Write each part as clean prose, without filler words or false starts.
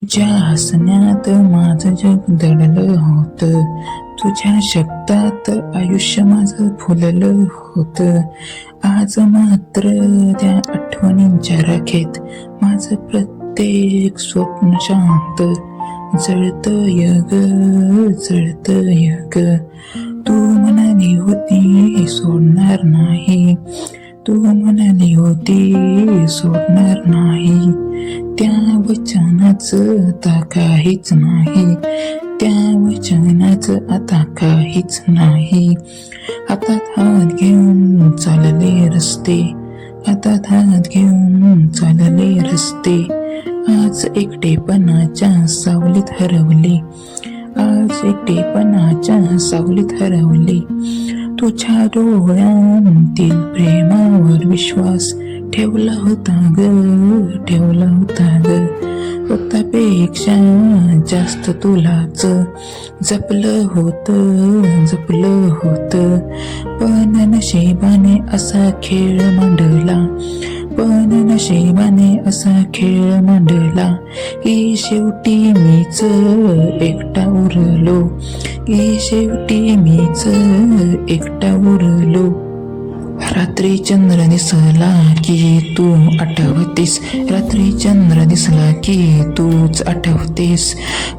तुझ्या हसण्यात माझं जग दडलं होतं, तुझ्या शब्दात आयुष्य माझं फुललं होतं. आज मात्र त्या आठवणींच्या राखेत माझं प्रत्येक स्वप्न शांत जळतंय ग, जळतंय ग. तू म्हणाली होती सोडणार नाही, तू म्हणाली होती सोडणार नाही. त्या वचनाचं आता काहीच नाही, त्या वचनाचं आता काहीच नाही. हातात हात घेऊन चालले रस्ते, हातात हात घेऊन चालले रस्ते. आज एकटेपणाच्या सावलीत हरवले, आज एकटेपणाच्या सावलीत हरवले. तुझ्या डोळ्यांतील प्रेमावर विश्वास ठेवला होता ग, ठेवला होता ग. स्वतःपेक्षा जास्त तुलाच जपलं होतं, जपलं होतं. पण नशिबाने असा खेळ मांडला, पण नशिबाने असा खेळ मांडला की शेवटी मीच एकटा उरलो, की शेवटी मीच एकटा उरलो. रात्री चंद्र दिसला की तू आठवतेस, रात्री चंद्र दिसला की तूच आठवतेस.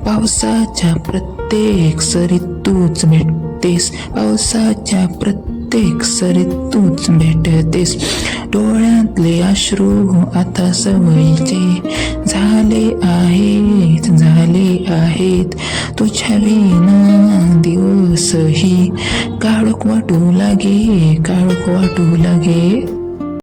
पावसाच्या प्रत्येक सरीत तूच भेटतेस, पावसाच्या प्रत्येक सरीत तूच भेटतेस. डोळ्यातले अश्रू आता सवयीचे झाले आहेत, झाले आहेत. तुझ्या विना दिवसही काळोख वाटू लागे, काळोख वाटू लागे.